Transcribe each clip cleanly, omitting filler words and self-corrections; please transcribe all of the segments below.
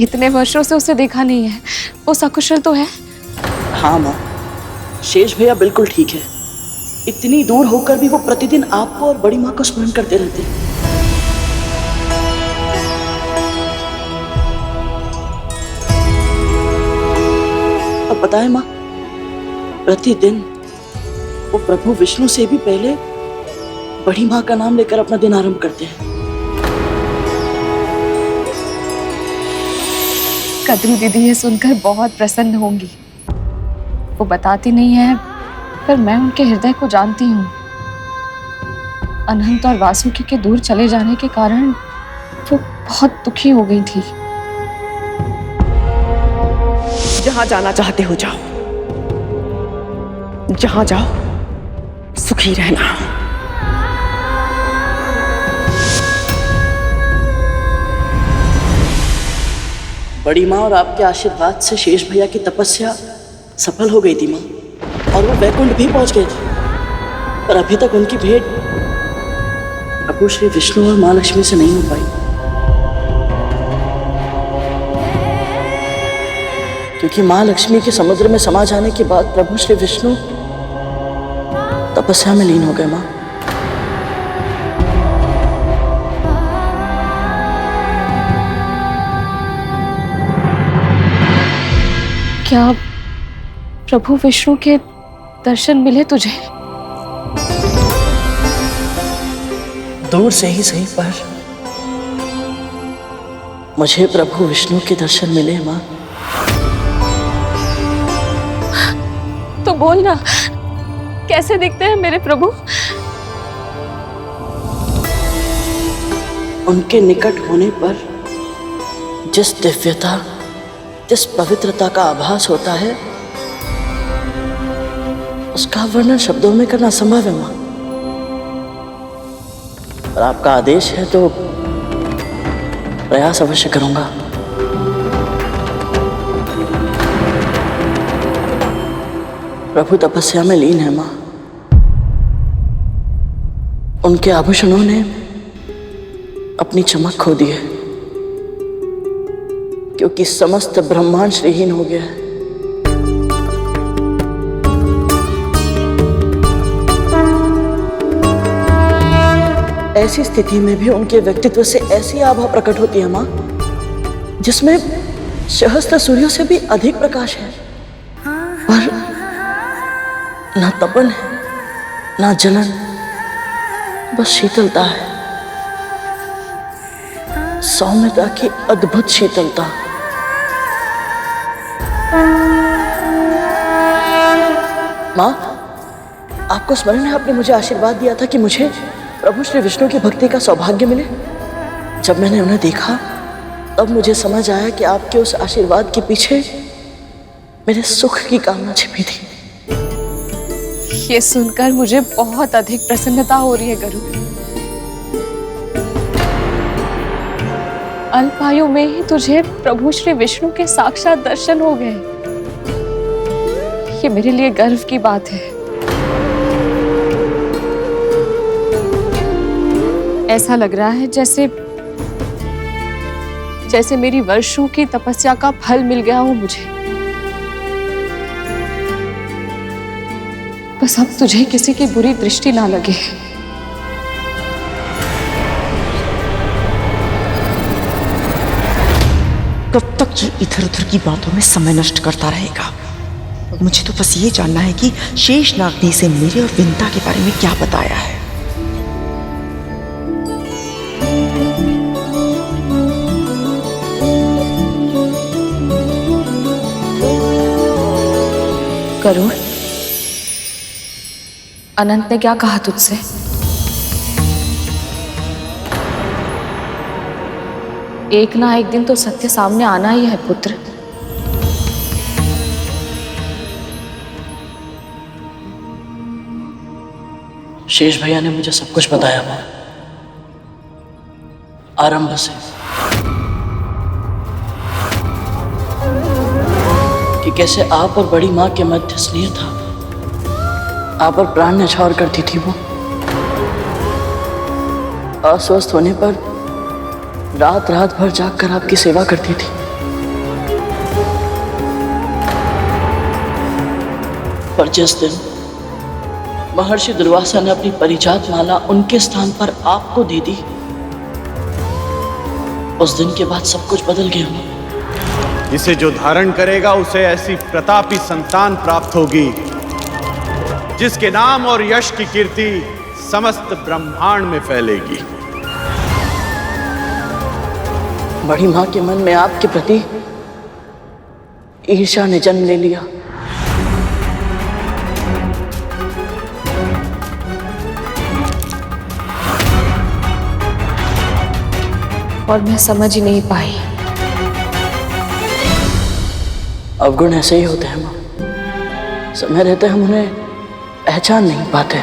इतने वर्षों से उसे देखा नहीं है, वो सकुशल तो है? हाँ माँ, शेष भैया बिल्कुल ठीक है। इतनी दूर होकर भी वो प्रतिदिन आपको और बड़ी माँ को स्मरण करते रहते हैं। अब पता है माँ, प्रतिदिन वो प्रभु विष्णु से भी पहले बड़ी माँ का नाम लेकर अपना दिन आरंभ करते हैं। कद्रू दीदी ये सुनकर बहुत प्रसन्न होंगी। वो बताती नहीं है, पर मैं उनके हृदय को जानती हूँ। अनंत और वासुकी के दूर चले जाने के कारण वो बहुत दुखी हो गई थी। जहां जाना चाहते हो जाओ, जहां जाओ सुखी रहना। बड़ी माँ और आपके आशीर्वाद से शेष भैया की तपस्या सफल हो गई थी माँ, और वो वैकुंठ भी पहुंच गए थे। पर अभी तक उनकी भेंट प्रभु श्री विष्णु और माँ लक्ष्मी से नहीं हो पाई, क्योंकि माँ लक्ष्मी के समुद्र में समा जाने के बाद प्रभु श्री विष्णु तपस्या में लीन हो गए माँ। क्या प्रभु विष्णु के दर्शन मिले तुझे? दूर से ही सही, पर मुझे प्रभु विष्णु के दर्शन मिले माँ। तो बोल ना, कैसे दिखते हैं मेरे प्रभु? उनके निकट होने पर जिस दिव्यता, जिस पवित्रता का आभास होता है, उसका वर्णन शब्दों में करना असंभव है माँ। और आपका आदेश है तो प्रयास अवश्य करूंगा। प्रभु तपस्या में लीन है माँ। उनके आभूषणों ने अपनी चमक खो दी है, क्योंकि समस्त ब्रह्मांड श्रीहीन हो गया है। ऐसी स्थिति में भी उनके व्यक्तित्व से ऐसी आभा प्रकट होती है माँ, जिसमें सहस्त्र सूर्यों से भी अधिक प्रकाश है, पर ना तपन है, ना जलन, बस शीतलता है। सौम्यता की अद्भुत शीतलता। माँ, आपको स्मरण है आपने मुझे आशीर्वाद दिया था कि मुझे प्रभु श्री विष्णु की भक्ति का सौभाग्य मिले? जब मैंने उन्हें देखा तब मुझे समझ आया कि आपके उस आशीर्वाद के पीछे मेरे सुख की कामना छिपी थी। ये सुनकर मुझे बहुत अधिक प्रसन्नता हो रही है गरुड़। अल्पायु में ही तुझे प्रभु श्री विष्णु के साक्षात दर्शन हो गए। ये मेरे लिए गर्व की बात है। ऐसा लग रहा है जैसे मेरी वर्षों की तपस्या का फल मिल गया हो मुझे। बस अब तुझे किसी की बुरी दृष्टि ना लगे। कब तक जो इधर उधर की बातों में समय नष्ट करता रहेगा? मुझे तो बस ये जानना है कि शेषनाग ने से मेरे और विंता के बारे में क्या बताया है। गरुड़, अनंत ने क्या कहा तुझसे? एक ना एक दिन तो सत्य सामने आना ही है पुत्र। शेष भैया ने मुझे सब कुछ बताया माँ, आरंभ से, कि कैसे आप और बड़ी माँ के मध्य स्नेह था। आप पर प्राण न्यौछावर करती थी वो। अस्वस्थ होने पर रात रात भर जाग कर आपकी सेवा करती थी। पर जिस दिन महर्षि दुर्वासा ने अपनी परिजात माला उनके स्थान पर आपको दे दी, उस दिन के बाद सब कुछ बदल गया मां। इसे जो धारण करेगा उसे ऐसी प्रतापी संतान प्राप्त होगी जिसके नाम और यश की कीर्ति समस्त ब्रह्मांड में फैलेगी। बड़ी मां के मन में आपके प्रति ईर्ष्या ने जन्म ले लिया। और मैं समझ ही नहीं पाई। अवगुण ऐसे ही होते हैं मां, समय रहते हम उन्हें पहचान नहीं पाते।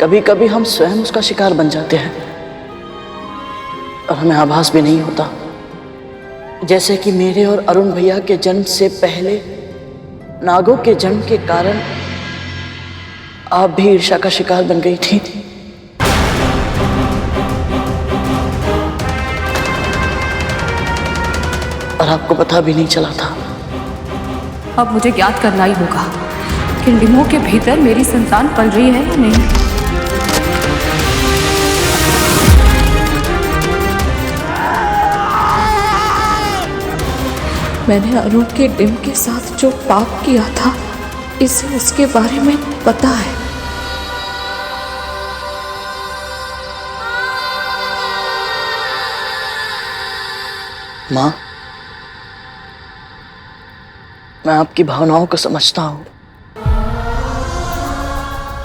कभी कभी हम स्वयं उसका शिकार बन जाते हैं और हमें आभास भी नहीं होता। जैसे कि मेरे और अरुण भैया के जन्म से पहले नागों के जन्म के कारण आप भी ईर्ष्या का शिकार बन गई थी। और आपको पता भी नहीं चला था। अब मुझे ज्ञात करना ही होगा कि लिमो के भीतर मेरी संतान पल रही है या नहीं। मैंने अरुण के डिम के साथ जो पाप किया था, इसे उसके बारे में पता है। मां, मैं आपकी भावनाओं को समझता हूं।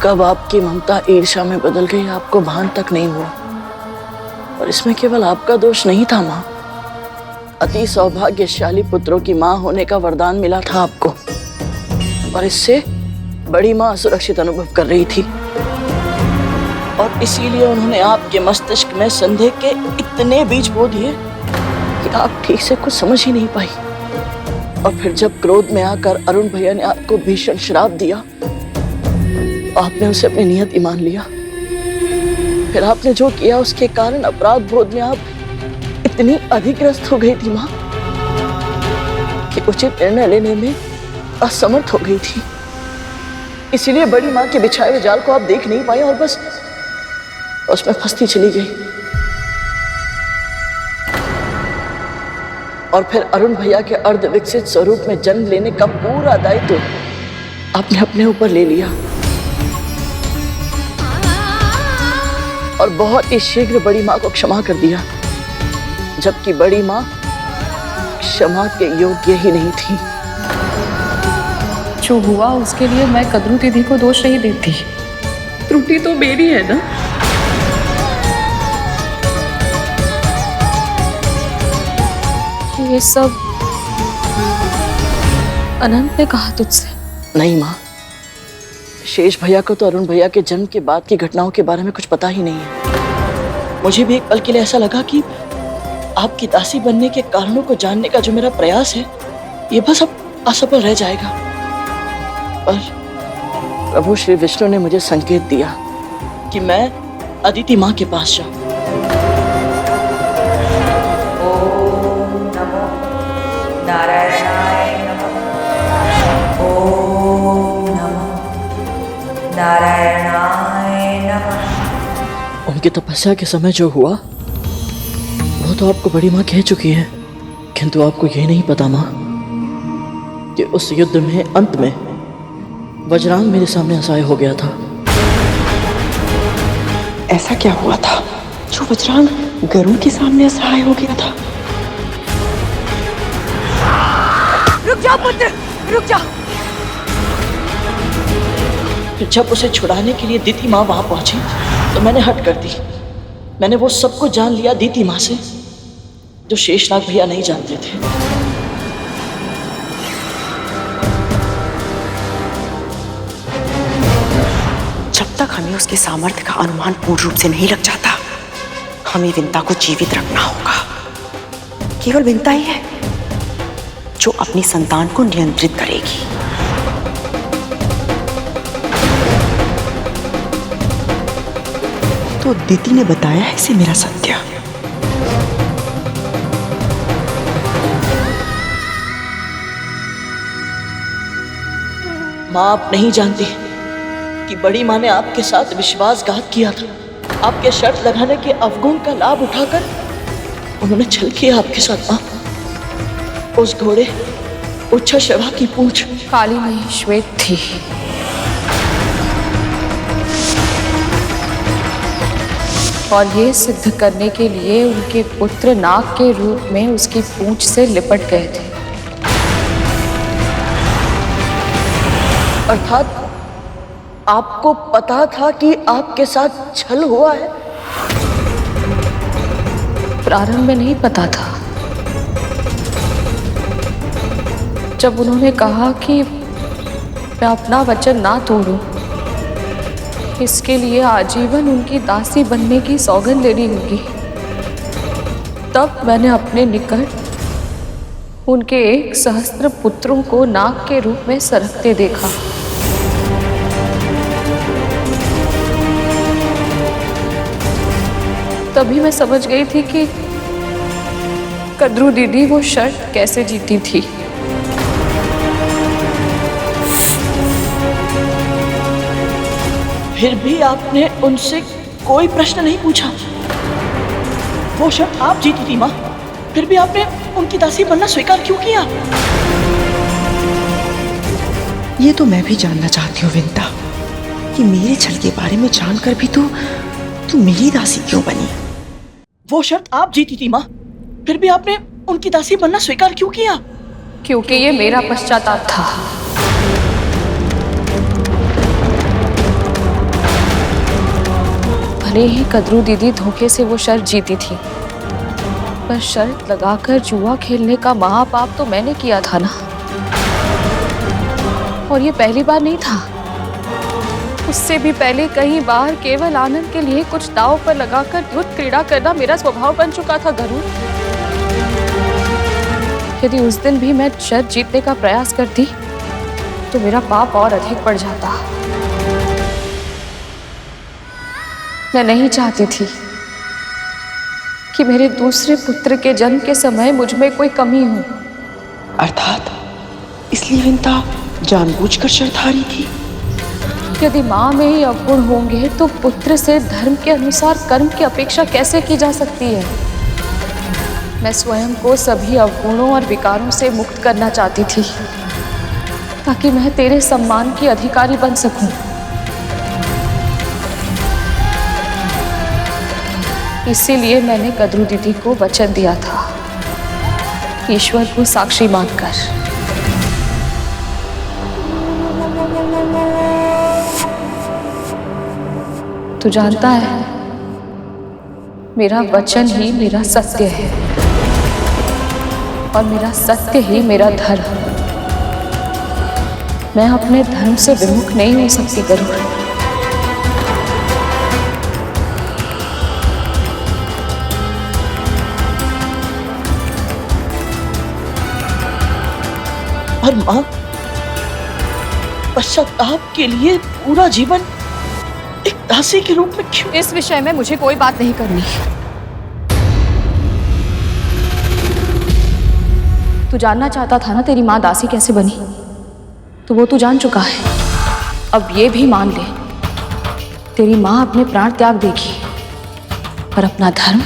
कब आपकी ममता ईर्ष्या में बदल गई आपको भान तक नहीं हुआ। और इसमें केवल आपका दोष नहीं था मां, अति सौभाग्यशाली पुत्रों की मां होने का वरदान मिला था आपको, और इससे बड़ी मां असुरक्षित अनुभव कर रही थी। और इसीलिए उन्होंने आपके मस्तिष्क में संदेह के इतने बीज बो दिए कि आप ठीक से कुछ समझ ही नहीं पाई। और फिर जब क्रोध में आकर अरुण भैया ने आपको भीषण श्राप दिया, आपने उसे अपनी नियति मान लिया। फिर आपने जो किया उसके कारण अपराध बोध में आप इतनी अधिग्रस्त हो गई थी मां कि उचित निर्णय लेने में असमर्थ हो गई थी। इसीलिए बड़ी मां के बिछाए हुए जाल को आप देख नहीं पाए और बस उसमें फंसती चली गई। और फिर अरुण भैया के अर्ध विकसित स्वरूप में जन्म लेने का पूरा दायित्व आपने अपने ऊपर ले लिया और बहुत ही शीघ्र बड़ी मां को क्षमा कर दिया, जबकि बड़ी मां क्षमा के योग्य ही नहीं थी। जो हुआ उसके लिए मैं कद्रू दीदी को दोष नहीं देती, त्रुटि तो मेरी है ना। ये सब अनंत ने कहा तुझसे? नहीं मां, शेष भैया को तो अरुण भैया के जन्म के बाद की घटनाओं के बारे में कुछ पता ही नहीं है। मुझे भी एक पल के लिए ऐसा लगा कि आपकी दासी बनने के कारणों को जानने का जो मेरा प्रयास है, ये बस अब असफल रह जाएगा। पर प्रभु श्री विष्णु ने मुझे संकेत दिया कि मैं अदिति मां के पास जाऊं। नारायणाय नमः। ओम नमो नारायणाय नमः। उनकी तपस्या के समय जो हुआ वो तो आपको बड़ी मां कह चुकी है, किंतु आपको ये नहीं पता मां कि उस युद्ध में अंत में वज्रांग मेरे सामने असहाय हो गया था। ऐसा क्या हुआ था जो वज्रांग गरुड़ के सामने असहाय हो गया था? रुक जाओ पुत्र, रुक जाओ। फिर जब उसे छुड़ाने के लिए दीति माँ वहां पहुंची तो मैंने हट कर दी। मैंने वो सब कुछ जान लिया दीति माँ से जो शेषनाग भैया नहीं जानते थे। जब तक हमें उसके सामर्थ्य का अनुमान पूर्ण रूप से नहीं लग जाता, हमें विंता को जीवित रखना होगा। केवल विंता ही है जो अपनी संतान को नियंत्रित करेगी। तो दीति ने बताया है इसे मेरा सत्य। माँ, आप नहीं जानती कि बड़ी माँ ने आपके साथ विश्वासघात किया था। आपके शर्त लगाने के अवगुण का लाभ उठाकर उन्होंने छल किया आपके साथ माँ। उस घोड़े उच्छा शवा की पूंछ काली नहीं श्वेत थी। और ये सिद्ध करने के लिए उनके पुत्र नाग के रूप में उसकी पूंछ से लिपट गए थे। अर्थात आपको पता था कि आपके साथ छल हुआ है? प्रारंभ में नहीं पता था। जब उन्होंने कहा कि मैं अपना वचन ना तोड़ूं, इसके लिए आजीवन उनकी दासी बनने की सौगंध लेनी होगी, तब मैंने अपने निकट उनके 1 सहस्त्र पुत्रों को नाग के रूप में सरकते देखा। तभी मैं समझ गई थी कि कद्रू दीदी वो शर्त कैसे जीती थी। फिर भी आपने उनसे कोई प्रश्न नहीं पूछा। वो शर्त आप जीती थी माँ, फिर भी आपने उनकी दासी बनना स्वीकार क्यों किया? ये तो मैं भी जानना चाहती हूँ विंता, कि मेरे छल के बारे में जानकर भी तू मेरी दासी क्यों बनी? वो शर्त आप जीती थी माँ, फिर भी आपने उनकी दासी बनना स्वीकार क्यों किया? क्योंकि ये मेरा पश्चाताप था। भले ही कद्रू दीदी धोखे से वो शर्त जीती थी, पर शर्त लगाकर जुआ खेलने का महापाप तो मैंने किया था ना। और ये पहली बार नहीं था, उससे भी पहले कई बार केवल आनंद के लिए कुछ दांव पर लगाकर युद्ध क्रीड़ा करना मेरा स्वभाव बन चुका था गरुड़। यदि उस दिन भी मैं शर्त जीतने का प्रयास करती तो मेरा पाप और अधिक बढ़ जाता। मैं नहीं चाहती थी कि मेरे दूसरे पुत्र के जन्म के समय मुझ में कोई कमी हो। अर्थात इसलिए विंता जानबूझकर शर्त हारी थी? यदि माँ में ही अवगुण होंगे तो पुत्र से धर्म के अनुसार कर्म की अपेक्षा कैसे की जा सकती है? मैं स्वयं को सभी अवगुणों और विकारों से मुक्त करना चाहती थी, ताकि मैं तेरे सम्मान की अधिकारी बन सकूं। इसीलिए मैंने कद्रू दीदी को वचन दिया था, ईश्वर को साक्षी मानकर। तू जानता है, मेरा वचन ही मेरा सत्य है और मेरा सत्य ही मेरा धर्म। मैं अपने धर्म से विमुख नहीं हो सकती गरुड़। और माँ, पश्चाताप के लिए पूरा जीवन एक दासी के रूप में क्यों? इस विषय में मुझे कोई बात नहीं करनी। तू जानना चाहता था ना तेरी माँ दासी कैसे बनी, तो वो तू जान चुका है। अब ये भी मान ले, तेरी माँ अपने प्राण त्याग देगी पर अपना धर्म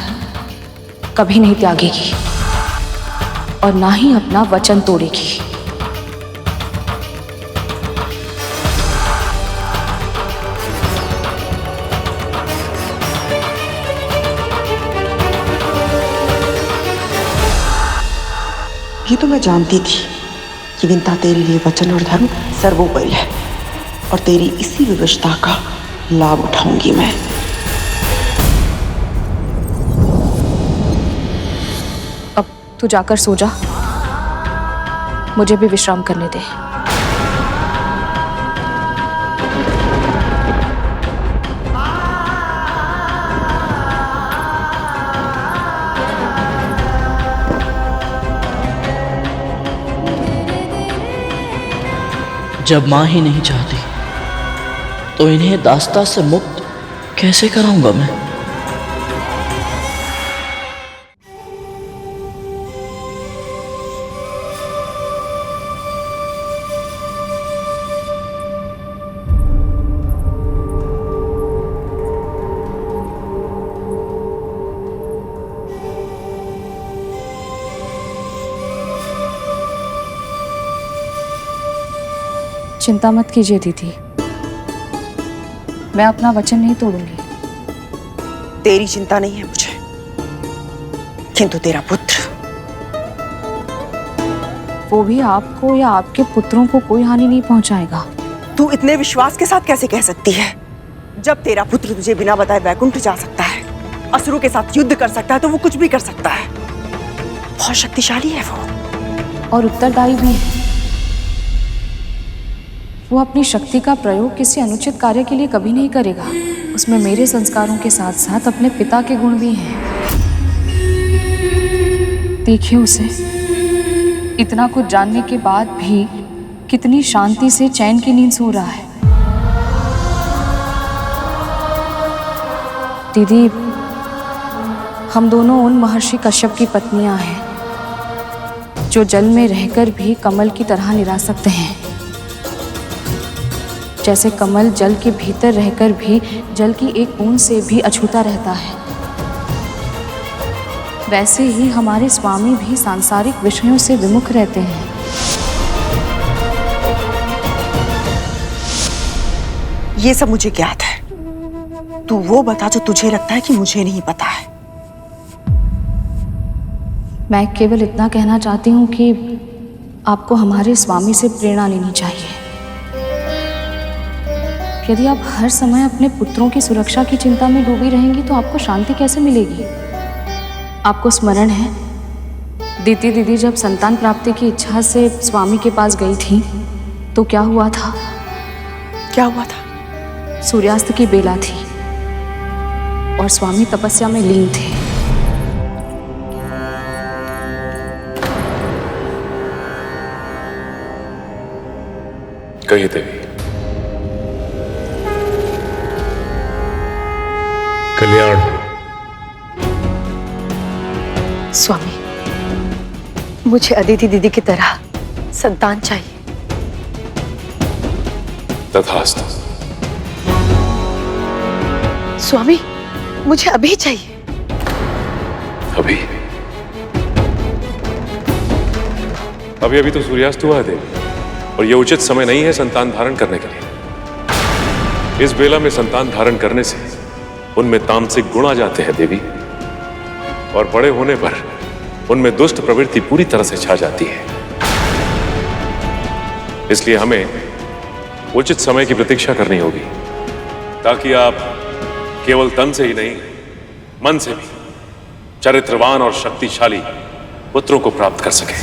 कभी नहीं त्यागेगी और ना ही अपना वचन तोड़ेगी। ये तो मैं जानती थी कि विंता तेरे लिए वचन और धर्म सर्वोपरि है और तेरी इसी विवशता का लाभ उठाऊंगी मैं। अब तू जाकर सो जा, मुझे भी विश्राम करने दे। जब माँ ही नहीं चाहती तो इन्हें दास्ता से मुक्त कैसे कराऊंगा मैं? चिंता मत कीजिए दीदी, मैं अपना वचन नहीं तोड़ूंगी। तेरी चिंता नहीं है मुझे, किंतु तेरा पुत्र, वो भी आपको या आपके पुत्रों को कोई हानि नहीं पहुंचाएगा। तू इतने विश्वास के साथ कैसे कह सकती है? जब तेरा पुत्र तुझे बिना बताए वैकुंठ जा सकता है, असुरों के साथ युद्ध कर सकता है, तो वो कुछ भी कर सकता है। बहुत शक्तिशाली है वो, और उत्तरदायी भी है। वो अपनी शक्ति का प्रयोग किसी अनुचित कार्य के लिए कभी नहीं करेगा। उसमें मेरे संस्कारों के साथ साथ अपने पिता के गुण भी हैं। देखिए उसे, इतना कुछ जानने के बाद भी कितनी शांति से चैन की नींद सो रहा है। दीदी, हम दोनों उन महर्षि कश्यप की पत्नियां हैं जो जल में रहकर भी कमल की तरह निरा सकते हैं। जैसे कमल जल के भीतर रहकर भी जल की एक बूंद से भी अछूता रहता है, वैसे ही हमारे स्वामी भी सांसारिक विषयों से विमुख रहते हैं। ये सब मुझे ज्ञात है। तू वो बता जो तुझे लगता है कि मुझे नहीं पता है। मैं केवल इतना कहना चाहती हूँ कि आपको हमारे स्वामी से प्रेरणा लेनी चाहिए। यदि आप हर समय अपने पुत्रों की सुरक्षा की चिंता में डूबी रहेंगी तो आपको शांति कैसे मिलेगी? आपको स्मरण है, दीदी दीदी जब संतान प्राप्ति की इच्छा से स्वामी के पास गई थी तो क्या हुआ था? क्या हुआ था? सूर्यास्त की बेला थी और स्वामी तपस्या में लीन थे। कहिए देवी। कल्याण। स्वामी, मुझे अदिति दीदी की तरह संतान चाहिए। तथास्तु। स्वामी, मुझे अभी चाहिए। अभी? अभी तो सूर्यास्त हुआ है देवी, और यह उचित समय नहीं है संतान धारण करने के लिए। इस बेला में संतान धारण करने से उनमें तामसिक गुण आ जाते हैं देवी, और बड़े होने पर उनमें दुष्ट प्रवृत्ति पूरी तरह से छा जाती है। इसलिए हमें उचित समय की प्रतीक्षा करनी होगी, ताकि आप केवल तन से ही नहीं, मन से भी चरित्रवान और शक्तिशाली पुत्रों को प्राप्त कर सके,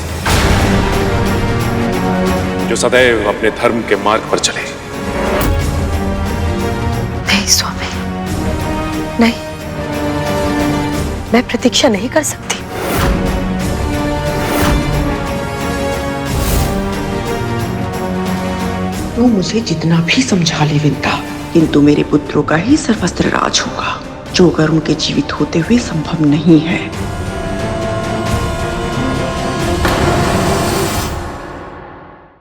जो सदैव अपने धर्म के मार्ग पर चले। नहीं स्वामी, नहीं, मैं प्रतीक्षा नहीं कर सकती। तू मुझे जितना भी समझा ले विंता, किंतु मेरे पुत्रों का ही सर्वस्त्र राज होगा, जो अगर उनके जीवित होते हुए संभव नहीं है।